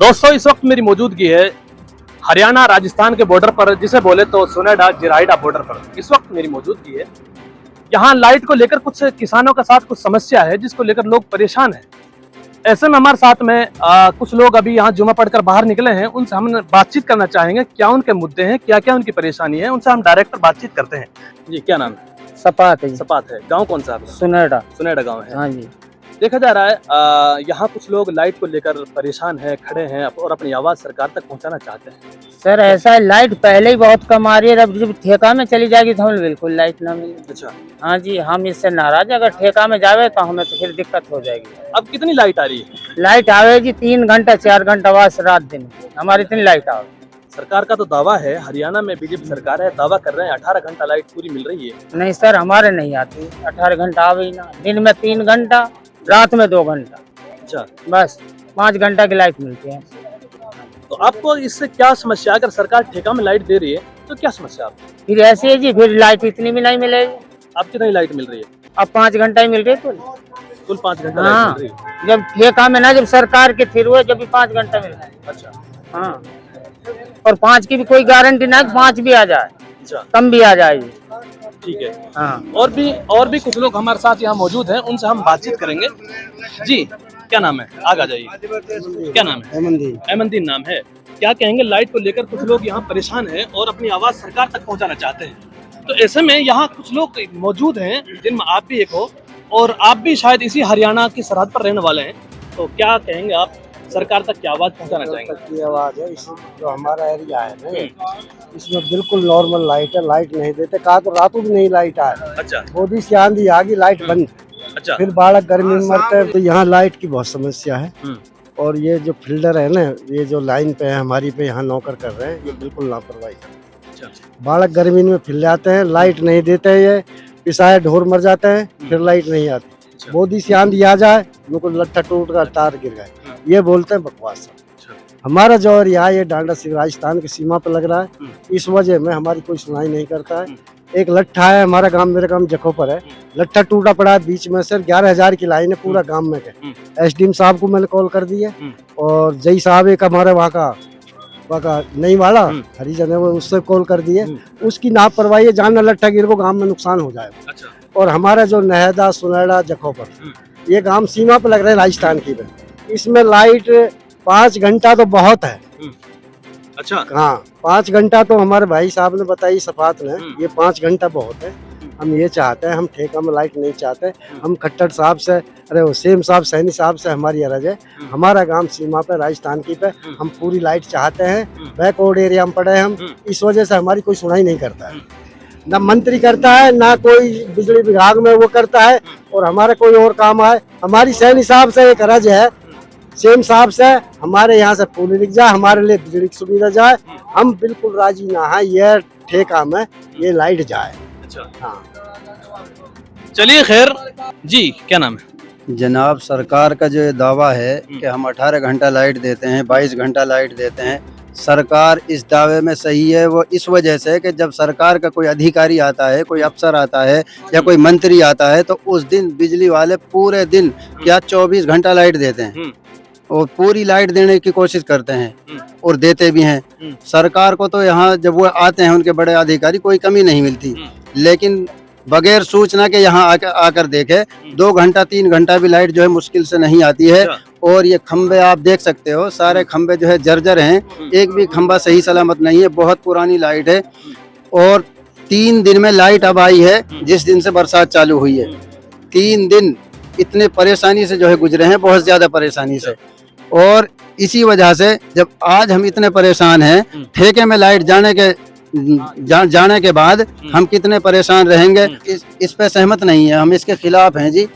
दोस्तों इस वक्त मेरी मौजूदगी है हरियाणा राजस्थान के बॉर्डर पर, जिसे बोले तो सुनेडा जिराइडा बॉर्डर पर इस वक्त मेरी मौजूदगी है। यहाँ लाइट को लेकर कुछ किसानों के साथ कुछ समस्या है जिसको लेकर लोग परेशान हैं। ऐसे में हमारे साथ में कुछ लोग अभी यहाँ जुमा पढ़कर बाहर निकले हैं, उनसे हम बातचीत करना चाहेंगे। क्या उनके मुद्दे हैं, क्या क्या उनकी परेशानी है, उनसे हम डायरेक्ट बातचीत करते हैं। जी क्या नाम है? सपात है। सपात है। गाँव कौन सा है? सुनेडा। सुनेडा गाँव है। हाँ जी। देखा जा रहा है यहाँ कुछ लोग लाइट को लेकर परेशान हैं, खड़े हैं और अपनी आवाज सरकार तक पहुँचाना चाहते हैं। सर ऐसा है, लाइट पहले ही बहुत कम आ रही है, अब जब ठेका में चली जाएगी तो हमें बिल्कुल लाइट ना मिले। अच्छा। हाँ जी, हम इससे नाराज, अगर ठेका में जावे तो हमें तो फिर दिक्कत हो जाएगी। अब कितनी लाइट आ रही है? लाइट आवेगी 3 घंटा 4 घंटा बाद रात दिन हमारी इतनी लाइट आवे। सरकार का तो दावा है, हरियाणा में बीजेपी सरकार है, दावा कर रहे हैं 18 घंटा लाइट पूरी मिल रही है। नहीं सर, हमारे नहीं आती 18 घंटा आवे ही ना। दिन में 3 घंटा, रात में 2 घंटा, अच्छा, बस 5 घंटा की लाइट मिलती है। तो आपको इससे क्या समस्या? अगर सरकार ठेका में लाइट दे रही है तो क्या समस्या आपको? फिर ऐसे है जी, फिर लाइट इतनी भी नहीं मिलेगी। अब कितनी लाइट मिल रही है? अब 5 घंटा ही मिल रही है कुल 5 घंटा हाँ। लाइट मिल रही है। जब ठेका में ना, जब सरकार के फिर हुए जब भी 5 घंटा मिल रहा है। अच्छा हाँ, और 5 की भी कोई गारंटी ना, 5 भी आ जाए, अच्छा, कम भी आ जाएगी। ठीक है। हाँ। और भी कुछ लोग हमारे साथ यहाँ मौजूद हैं, उनसे हम बातचीत करेंगे। जी क्या नाम है? आगे आ जाइए। क्या नाम है? अहमदीन नाम है। क्या कहेंगे? लाइट को लेकर कुछ लोग यहाँ परेशान हैं और अपनी आवाज सरकार तक पहुँचाना चाहते हैं। तो ऐसे में यहाँ कुछ लोग मौजूद हैं जिनमें आप भी एक हो, और आप भी शायद इसी हरियाणा की सरहद पर रहने वाले हैं। तो क्या कहेंगे आप, सरकार तक क्या आवाज पहुँचाना चाहेंगे? की आवाज है, इस जो हमारा एरिया है ना, इसमें बिल्कुल नॉर्मल लाइट है। लाइट नहीं देते, कहा तो रातों भी नहीं लाइट आए। अच्छा मोदी से आंधी आ गई, लाइट बंद। अच्छा। फिर बालक गर्मी में मरते हैं। तो यहाँ लाइट की बहुत समस्या है। और ये जो फील्डर है ना, ये जो लाइन पे है हमारी पे, यहाँ नौकर कर रहे हैं, ये बिल्कुल लापरवाही है। बालक गर्मी में फिर जाते हैं, लाइट नहीं देते, ये पिसाए ढोर मर जाते हैं, फिर लाइट नहीं आती। मोदी से आंधी आ जाए, बिल्कुल लट्ठा टूट का तार गिर गए, ये बोलते हैं बकवास। हमारा जो एरिया है ये डांडा से राजस्थान की सीमा पे लग रहा है, इस वजह में हमारी कोई सुनाई नहीं करता है। एक लट्ठा है हमारा गांव, मेरे गांव जखो पर है, लट्ठा टूटा पड़ा है बीच में। सर 11,000 की लाइन है पूरा गांव में के। एसडीएम साहब को मैंने कॉल कर दी है, और जई साहब एक हमारे वहाँ का नहीं वाला हरिजन है, वो उससे कॉल कर दी है। उसकी लापरवाही है, जान लट्ठा गिर को गाँव में नुकसान हो जाएगा। और हमारा जो नहदा सुनेडा जखो पर, ये गाँव सीमा पे लग रहे हैं राजस्थान की, इसमें लाइट 5 घंटा तो बहुत है। अच्छा हाँ, 5 घंटा तो हमारे भाई साहब ने बताई, सफात ने, ये 5 घंटा बहुत है। हम ये चाहते हैं, हम ठेका में लाइट नहीं चाहते। हम खट्टर साहब से, अरे वसीम साहब, सैनी साहब से हमारी अर्ज है। हमारा गांव सीमा पे राजस्थान की पे, हम पूरी लाइट चाहते हैं। बैकवर्ड एरिया में पड़े हम, इस वजह से हमारी कोई सुनाई नहीं करता है। ना मंत्री करता है, ना कोई बिजली विभाग में वो करता है, और हमारा कोई और काम है। हमारी सैनी साहब से एक अर्ज है, सेम साहब से, हमारे यहाँ से पुल लिख जाए, हमारे लिए बिजली की सुविधा जाए। हम बिल्कुल राजी ना है ये ठेका में ये लाइट जाए। अच्छा हाँ, चलिए खैर। जी क्या नाम है? जनाब, सरकार का जो दावा है कि हम 18 घंटा लाइट देते हैं, 22 घंटा लाइट देते हैं, सरकार इस दावे में सही है। वो इस वजह से कि जब सरकार का कोई अधिकारी आता है, कोई अफसर आता है या कोई मंत्री आता है, तो उस दिन बिजली वाले पूरे दिन क्या 24 घंटा लाइट देते हैं और पूरी लाइट देने की कोशिश करते हैं और देते भी हैं। सरकार को तो यहाँ जब वो आते हैं उनके बड़े अधिकारी, कोई कमी नहीं मिलती, लेकिन बगैर सूचना के यहाँ आकर देखे 2 घंटा 3 घंटा भी लाइट जो है मुश्किल से नहीं आती है। और ये खंबे आप देख सकते हो, सारे खंबे जो है जर्जर हैं, एक भी खंबा सही सलामत नहीं है, बहुत पुरानी लाइट है। और 3 दिन में लाइट अब आई है, जिस दिन से बरसात चालू हुई है। 3 दिन इतने परेशानी से जो है गुजरे हैं, बहुत ज्यादा परेशानी से। और इसी वजह से जब आज हम इतने परेशान हैं, ठेके में लाइट जाने के बाद हम कितने परेशान रहेंगे, इस पे सहमत नहीं है। हम इसके खिलाफ हैं जी,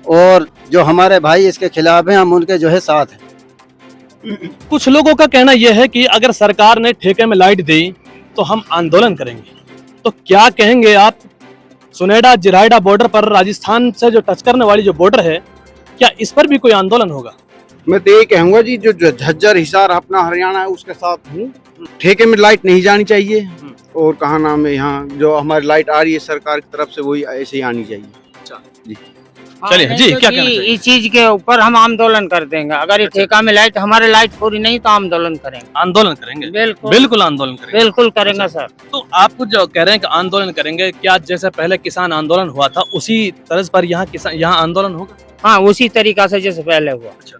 और जो हमारे भाई इसके खिलाफ हैं, हम उनके जो है साथ हैं। कुछ लोगों का कहना यह है कि अगर सरकार ने ठेके में लाइट दी तो हम आंदोलन करेंगे। तो क्या कहेंगे आप? सुनेडा जिराइडा बॉर्डर पर राजस्थान से जो टच करने वाली जो बॉर्डर है, क्या इस पर भी कोई आंदोलन होगा? मैं तो ये कहूँगा जी, जो झज्जर हिसार अपना हरियाणा है उसके साथ हूँ, ठेके में लाइट नहीं जानी चाहिए। और कहा नाम है, यहाँ जो हमारी लाइट आ रही है सरकार की तरफ से, वही ऐसे ही आनी चाहिए। अच्छा जी। चलिए नहीं जी, तो क्या कहना चाहिए? इस चीज के ऊपर हम आंदोलन कर देंगे। अगर ये ठेका में लाइट हमारे लाइट पूरी नहीं तो आंदोलन करेंगे। आंदोलन करेंगे, बिल्कुल बिल्कुल आंदोलन करेंगे। बिल्कुल करेंगे सर। तो आप कुछ जो कह रहे हैं कि आंदोलन करेंगे, क्या जैसे पहले किसान आंदोलन हुआ था उसी तर्ज पर यहाँ आंदोलन होगा? हाँ, उसी तरीका से जैसे पहले हुआ। अच्छा,